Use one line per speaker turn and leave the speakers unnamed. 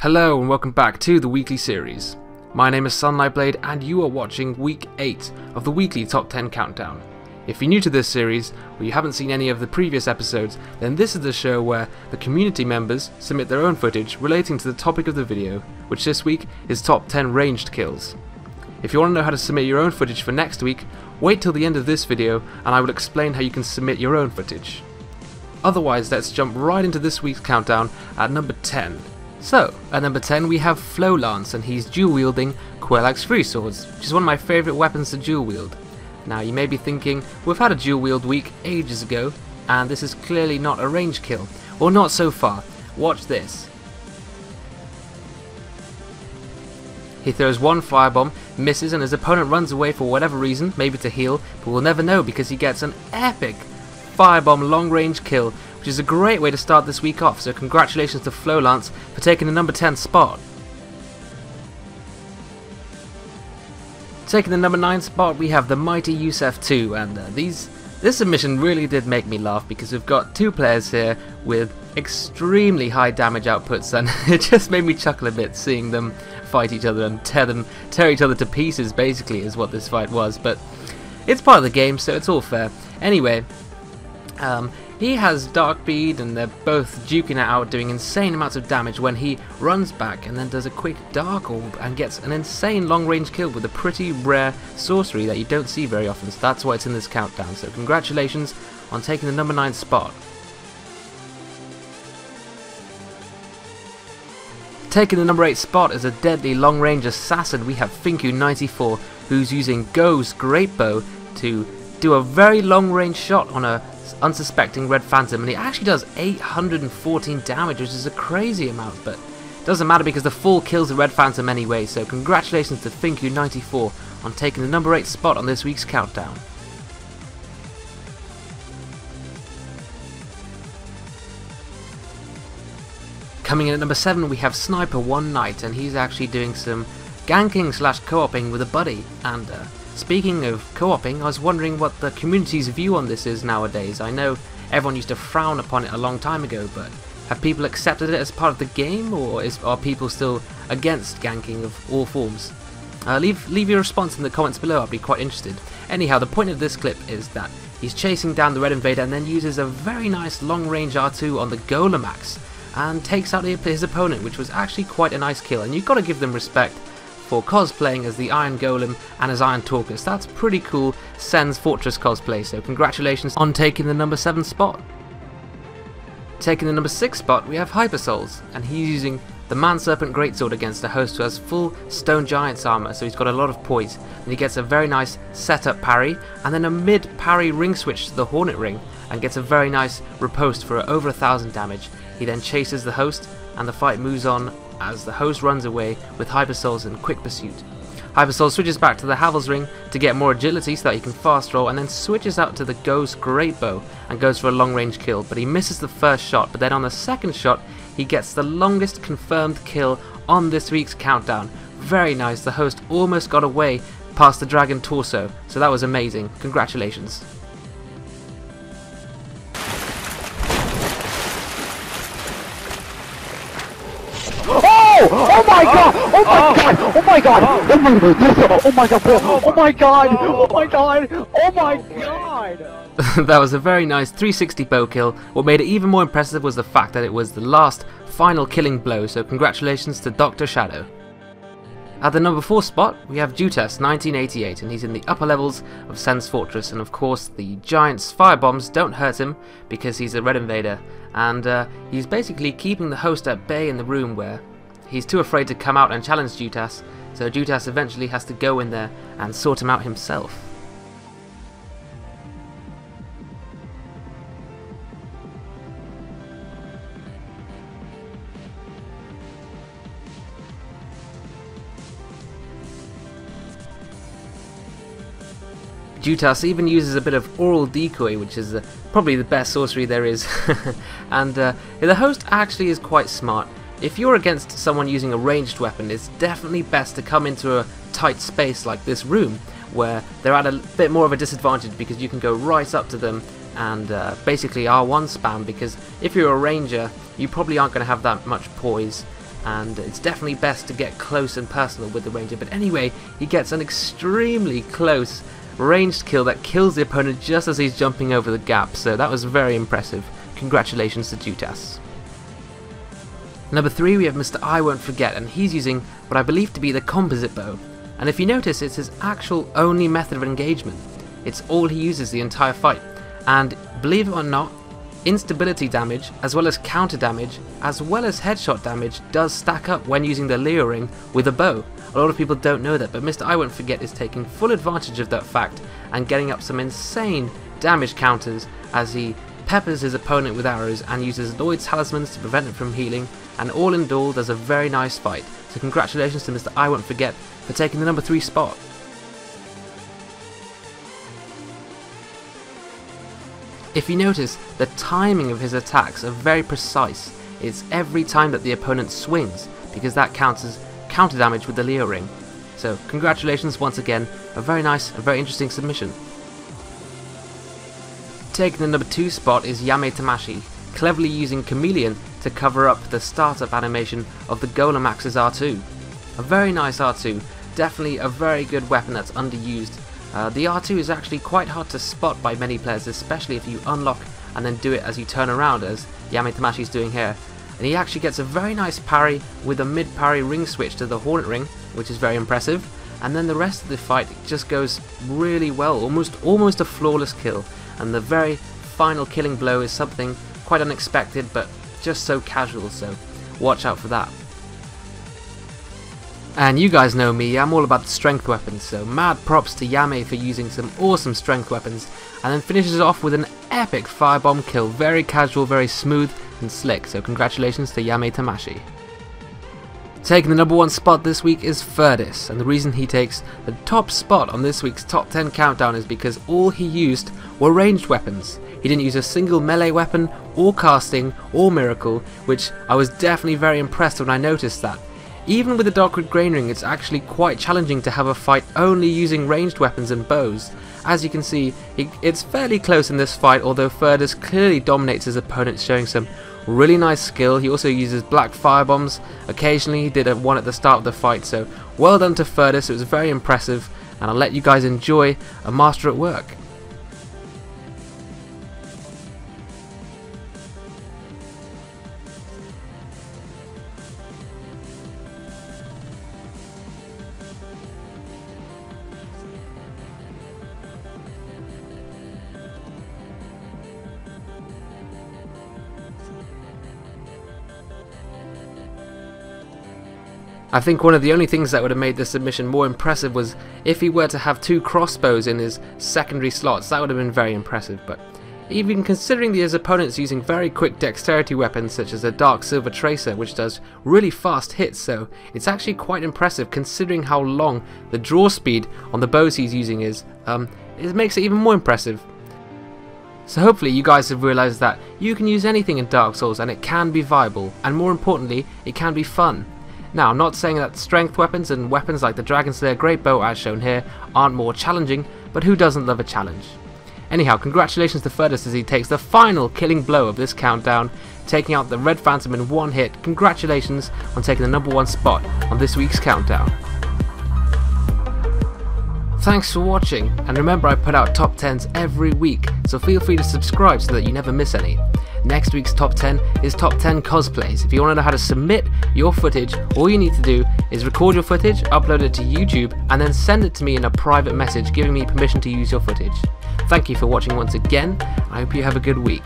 Hello and welcome back to the weekly series. My name is TheSunlightBlade and you are watching week 8 of the weekly top 10 countdown. If you're new to this series or you haven't seen any of the previous episodes, then this is the show where the community members submit their own footage relating to the topic of the video, which this week is top 10 ranged kills. If you want to know how to submit your own footage for next week, wait till the end of this video and I will explain how you can submit your own footage. Otherwise, let's jump right into this week's countdown at number 10. So, at number 10 we have Flowlance, and he's dual wielding Quillax Free Swords, which is one of my favourite weapons to dual wield. Now you may be thinking, we've had a dual wield week ages ago, and this is clearly not a range kill. Well, not so far. Watch this. He throws one firebomb, misses, and his opponent runs away for whatever reason, maybe to heal, but we'll never know because he gets an epic firebomb long range kill, which is a great way to start this week off, so congratulations to Flowlance for taking the number 10 spot. Taking the number 9 spot we have the mighty Yusef 2, and this submission really did make me laugh because we've got two players here with extremely high damage outputs, and it just made me chuckle a bit seeing them fight each other and tear each other to pieces, basically is what this fight was, but it's part of the game so it's all fair. Anyway, he has Dark Bead and they're both duking it out, doing insane amounts of damage when he runs back and then does a quick Dark Orb and gets an insane long range kill with a pretty rare sorcery that you don't see very often, so that's why it's in this countdown, so congratulations on taking the number 9 spot. Taking the number 8 spot is a deadly long range assassin. We have Finku94, who's using Go's Great Bow to do a very long range shot on a unsuspecting red phantom, and he actually does 814 damage, which is a crazy amount, but it doesn't matter because the full kills the red phantom anyway, so congratulations to Finku94 on taking the number 8 spot on this week's countdown. Coming in at number 7 we have Sniper One Night, and he's actually doing some ganking / co-oping with a buddy, and speaking of co-oping, I was wondering what the community's view on this is nowadays. I know everyone used to frown upon it a long time ago, but have people accepted it as part of the game, or are people still against ganking of all forms? Leave your response in the comments below, I'd be quite interested. Anyhow, the point of this clip is that he's chasing down the red invader and then uses a very nice long range R2 on the Golemax and takes out his opponent, which was actually quite a nice kill, and you've got to give them respect for cosplaying as the Iron Golem and as Iron Torcus. That's pretty cool Sen's Fortress cosplay, so congratulations on taking the number 7 spot. Taking the number 6 spot we have Hypersouls, and he's using the Man Serpent Greatsword against a host who has full Stone Giant's armor, so he's got a lot of poise, and he gets a very nice setup parry and then a mid parry ring switch to the Hornet Ring and gets a very nice riposte for over 1000 damage. He then chases the host and the fight moves on as the host runs away with Hypersouls in quick pursuit. Hypersouls switches back to the Havel's Ring to get more agility so that he can fast roll, and then switches out to the Go's Great Bow and goes for a long range kill, but he misses the first shot, but then on the second shot he gets the longest confirmed kill on this week's countdown. Very nice, the host almost got away past the dragon torso, so that was amazing. Congratulations.
Oh my god! Oh my god! Oh my god! Oh my god! Oh my god! Oh my god! Oh my god! Oh my god!
That was a very nice 360 bow kill. What made it even more impressive was the fact that it was the last final killing blow, so congratulations to Dr. Shadow. At the number 4 spot we have Jutas 1988, and he's in the upper levels of Sen's Fortress, and of course the Giant's firebombs don't hurt him because he's a red invader, and he's basically keeping the host at bay in the room where he's too afraid to come out and challenge Jutas, so Jutas eventually has to go in there and sort him out himself. Jutas even uses a bit of Oral Decoy, which is probably the best sorcery there is, and the host actually is quite smart. If you're against someone using a ranged weapon, it's definitely best to come into a tight space like this room, where they're at a bit more of a disadvantage because you can go right up to them and basically R1 spam, because if you're a ranger you probably aren't going to have that much poise and it's definitely best to get close and personal with the ranger. But anyway, he gets an extremely close ranged kill that kills the opponent just as he's jumping over the gap, so that was very impressive. Congratulations to Jutas. Number 3, we have Mr. I Won't Forget, and he's using what I believe to be the composite bow. And if you notice, it's his actual only method of engagement. It's all he uses the entire fight. And believe it or not, instability damage, as well as counter damage, as well as headshot damage, does stack up when using the Leo ring with a bow. A lot of people don't know that, but Mr. I Won't Forget is taking full advantage of that fact and getting up some insane damage counters as he peppers his opponent with arrows and uses Lloyd's talismans to prevent him from healing, and all in all does a very nice fight. So congratulations to Mr. I Won't Forget for taking the number 3 spot. If you notice, the timing of his attacks are very precise. It's every time that the opponent swings, because that counts as counter damage with the Leo ring. So congratulations once again, a very nice, a very interesting submission. Taking the number 2 spot is Yame Tamashi, cleverly using Chameleon to cover up the startup animation of the Golemax's R2. A very nice R2, definitely a very good weapon that's underused. The R2 is actually quite hard to spot by many players, especially if you unlock and then do it as you turn around, as Yame Tamashi is doing here. And he actually gets a very nice parry with a mid parry ring switch to the Hornet ring, which is very impressive. And then the rest of the fight just goes really well, almost a flawless kill. And the very final killing blow is something quite unexpected, but just so casual, so watch out for that. And you guys know me, I'm all about the strength weapons, so mad props to Yame for using some awesome strength weapons, and then finishes it off with an epic firebomb kill, very casual, very smooth and slick, so congratulations to Yame Tamashi. Taking the number 1 spot this week is Ferdis, and the reason he takes the top spot on this week's top 10 countdown is because all he used were ranged weapons. He didn't use a single melee weapon, or casting, or miracle, which I was definitely very impressed when I noticed that. Even with the Darkwood Grain Ring, it's actually quite challenging to have a fight only using ranged weapons and bows. As you can see, it's fairly close in this fight, although Ferdis clearly dominates his opponent, showing some really nice skill. He also uses black firebombs. Occasionally he did one at the start of the fight, so well done to Ferdis, it was very impressive, and I'll let you guys enjoy a master at work. I think one of the only things that would have made this submission more impressive was if he were to have 2 crossbows in his secondary slots. That would have been very impressive, but even considering his opponent's using very quick dexterity weapons such as a Dark Silver Tracer, which does really fast hits, so it's actually quite impressive considering how long the draw speed on the bows he's using is. It makes it even more impressive. So hopefully you guys have realised that you can use anything in Dark Souls and it can be viable, and more importantly, it can be fun. Now, I'm not saying that strength weapons and weapons like the Dragon Slayer Great Bow as shown here aren't more challenging, but who doesn't love a challenge? Anyhow, congratulations to Ferdis as he takes the final killing blow of this countdown, taking out the Red Phantom in one hit. Congratulations on taking the number 1 spot on this week's countdown. Thanks for watching, and remember I put out top 10s every week, so feel free to subscribe so that you never miss any. Next week's top 10 is top 10 cosplays. If you want to know how to submit your footage, all you need to do is record your footage, upload it to YouTube, and then send it to me in a private message giving me permission to use your footage. Thank you for watching once again. I hope you have a good week.